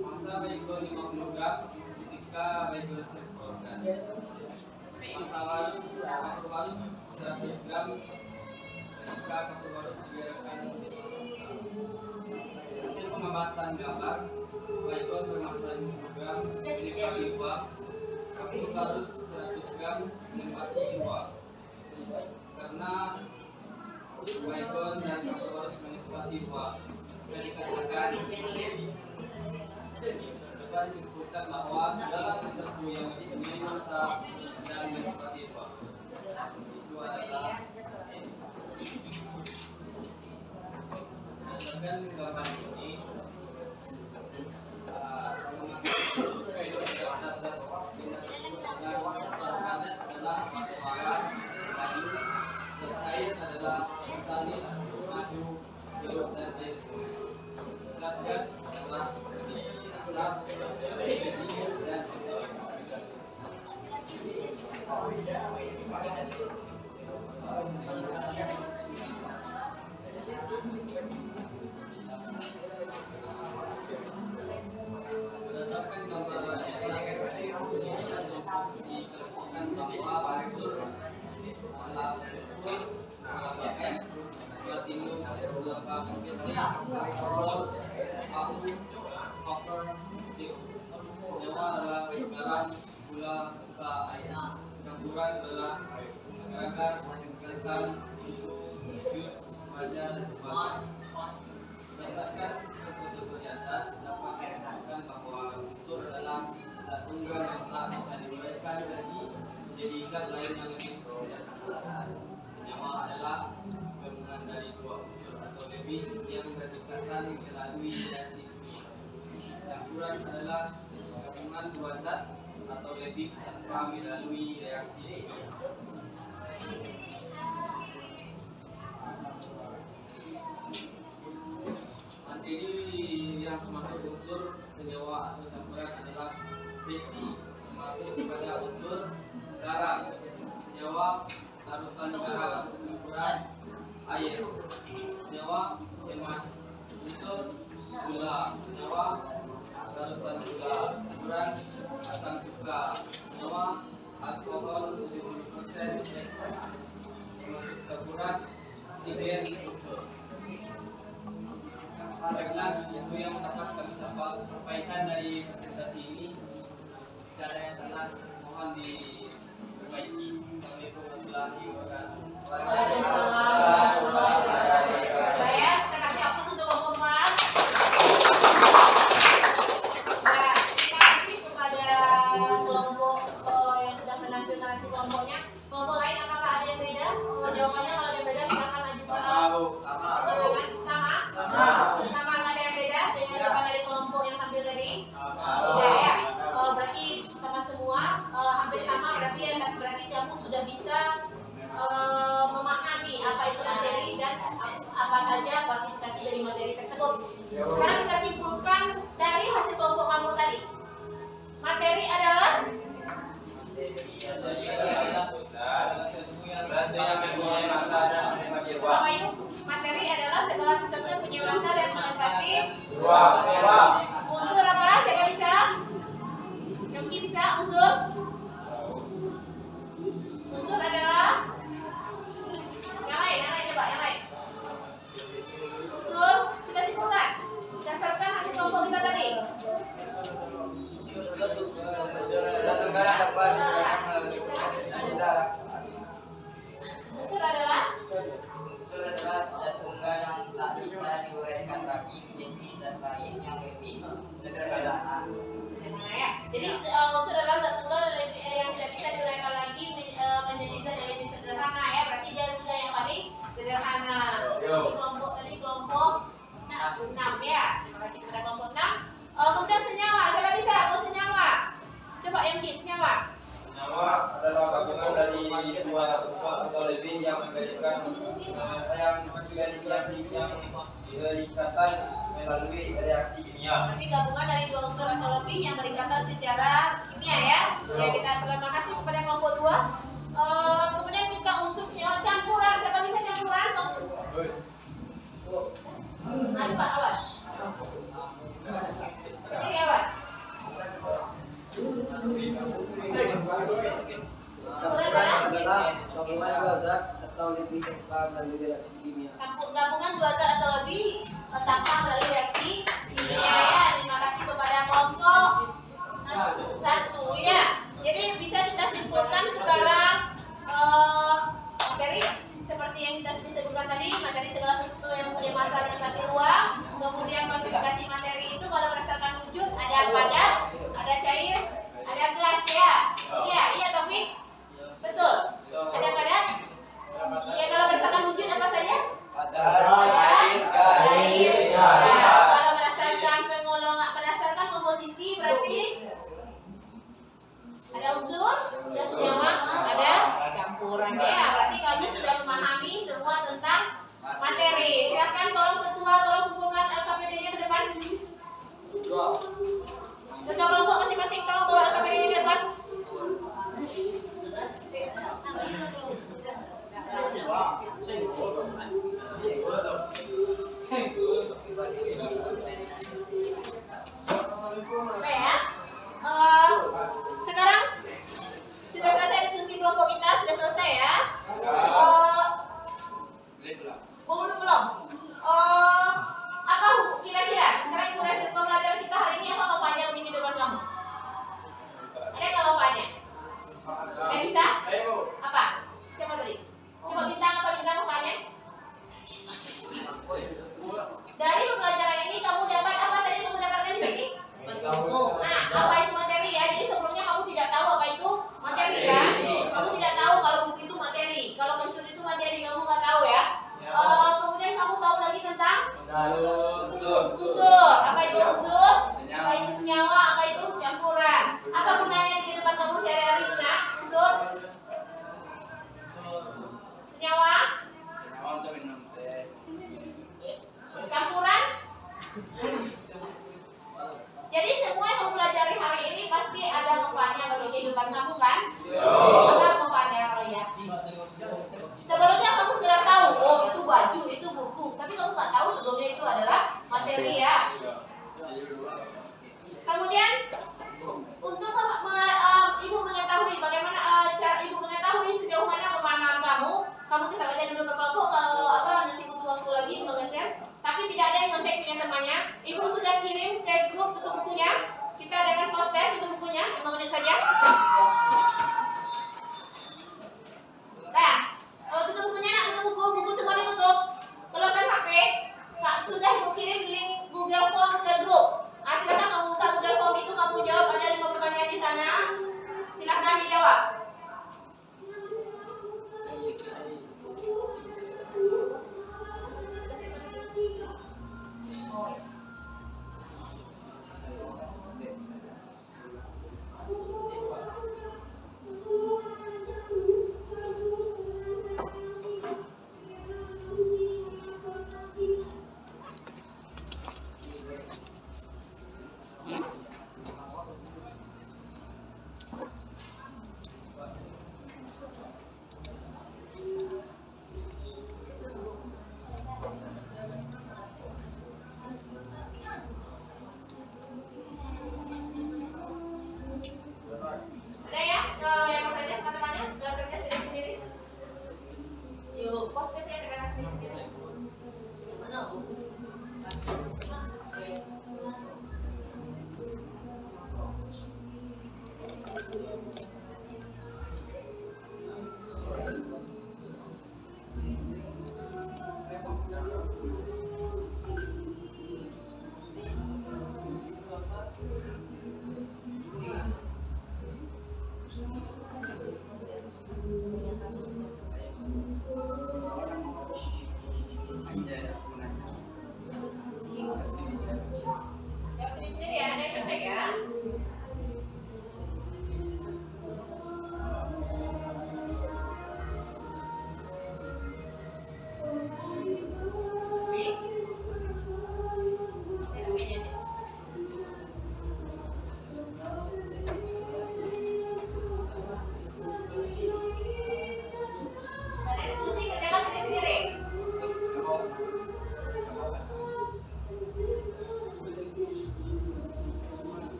Massa baygon 50 gram ketika baygon disemprotkan. Massa halus 100 gram ketika kapur halus dibiarkan. Hasil pengamatan gambar baygon bermassa 50 gram menempati uang, kapur halus 100 gram menempati uang. Karena baygon dan kapur halus menempati uang, saya dikatakan dapat disimpulkan bahwa segala sesuatu yang mempunyai massa dan menempati uang itu adalah berdasarkan gambar ini adalah batu kayu, cair adalah tali, madu, sirup dan air sungai. Zat gas adalah asap, biji dan oksigen. Berdasarkan diklasifikasikan bahwa unsur adalah unsur es, gula tindung, gula kapur, klor, abu, koper, senyawa adalah garam, gula, air. Campuran adalah agar-agar, kegiatan, jus, wajan, sebagainya. Berdasarkan ketentuan di atas dapat dikatakan bahwa unsur adalah zat tunggal yang tak bisa diuraikan lagi menjadi zat lain yang lebih sederhana. Senyawa adalah gabungan dari dua unsur atau lebih yang berdekatan melalui reaksi kimia. Campuran adalah gabungan dua zat atau lebih tanpa melalui reaksi kimia. Materi yang termasuk unsur senyawa atau campuran adalah besi, termasuk pada unsur garam, senyawa, larutan garam, campuran, air, senyawa, emas, unsur gula, senyawa, larutan gula, campuran, asam cuka, senyawa, alkohol 70%, termasuk campuran, siber, unsur. Baiklah, itu yang dapat kami sampaikan dari presentasi ini. Jika ada yang salah, mohon diperbaiki. Assalamualaikum warahmatullahi wabarakatuh. Saya kita kasih aplaus untuk kelompok 4. Nah, terima kasih kepada kelompok yang sudah menampilkan narasi kelompoknya. Kelompok lain apakah ada yang beda? Jawabannya kalau ada yang beda silakan ajukan. Sama nggak ada yang beda dengan jawaban dari kelompok yang tampil tadi? Tidak ya. Berarti sama semua, hampir sama. Berarti kamu sudah bisa memahami apa itu materi dan apa saja klasifikasi dari materi tersebut. Sekarang kita simpulkan dari hasil kelompok kamu tadi. Materi adalah Bapak Ayu, materi adalah segala sesuatu yang punya rasa dan menempati unsur apa? Siapa bisa? Yogi bisa? Unsur? Unsur adalah yang lain coba, yang lain. Unsur, kita simpulkan berdasarkan hasil kelompok kita tadi. Unsur adalah zat tunggal yang tak bisa diuraikan lagi menjadi zat lain yang lebih sederhana. Ya. Jadi unsur adalah zat tunggal yang tidak bisa diuraikan lagi menjadi zat yang lebih sederhana ya. Berarti dia sudah yang paling sederhana. Jadi kelompok tadi kelompok 6 ya. Terima kasih kepada kelompok 6. Kemudian senyawa, siapa bisa? Kalau senyawa, coba yang senyawa. Senyawa adalah gabungan dari dua unsur atau lebih yang menjadikan ikatan melalui reaksi kimia. Berarti gabungan dari dua unsur atau lebih yang berikatan secara kimia ya. Ya, kita terima kasih kepada kelompok 2. Kemudian kita unsur senyawa campuran. Siapa bisa campuran? Ayo Pak Awad. Ini Awad. Campuran adalah gabungan dua zat atau lebih tanpa melalui reaksi kimia. Gabungan dua zat atau lebih tanpa melalui reaksi kimia ya. Terima kasih kepada kelompok 1 ya. Jadi bisa kita simpulkan sekarang materi seperti yang kita disebutkan tadi, materi segala sesuatu yang punya massa menempati ruang. Kemudian klasifikasi materi itu kalau berdasarkan wujud ada padat, ada cair, ada gas ya. Iya Taufik. Betul. Ada padat? Ya, kalau berdasarkan wujud apa saja? Padat, cair, gas. Kalau berdasarkan berdasarkan komposisi berarti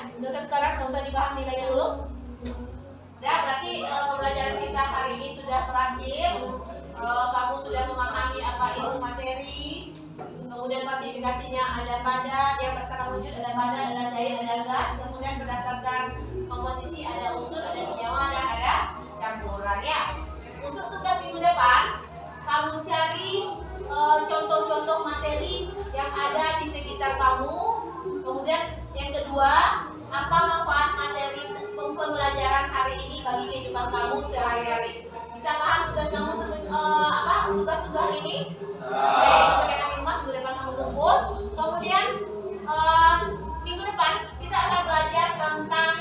Untuk sekarang nggak usah dibahas nilainya dulu. Udah, berarti pembelajaran kita hari ini sudah berakhir. Kamu sudah memahami apa itu materi. Kemudian klasifikasinya ada padat, yang berdasarkan wujud, ada padat, ada cair, ada gas. Kemudian berdasarkan komposisi ada unsur, ada senyawa, dan ada campuran ya. Untuk tugas minggu depan, kamu cari contoh-contoh materi yang ada di sekitar kamu. Kemudian yang kedua, apa manfaat materi pembelajaran hari ini bagi kehidupan kamu sehari-hari? Bisa paham tugas kamu tugas hari ini? Kemudian minggu depan kamu kumpul. Kemudian minggu depan kita akan belajar tentang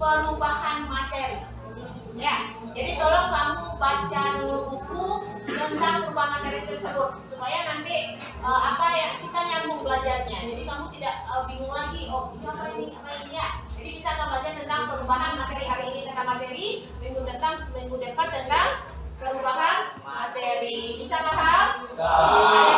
perubahan materi. Ya, jadi tolong kamu baca dulu buku tentang perubahan materi tersebut supaya nanti apa yang kita nyambung belajarnya. Jadi kamu tidak bingung lagi, oh ini apa ini ya. Jadi kita akan belajar tentang perubahan materi hari ini tentang materi, minggu depan tentang perubahan materi. Bisa paham? Ada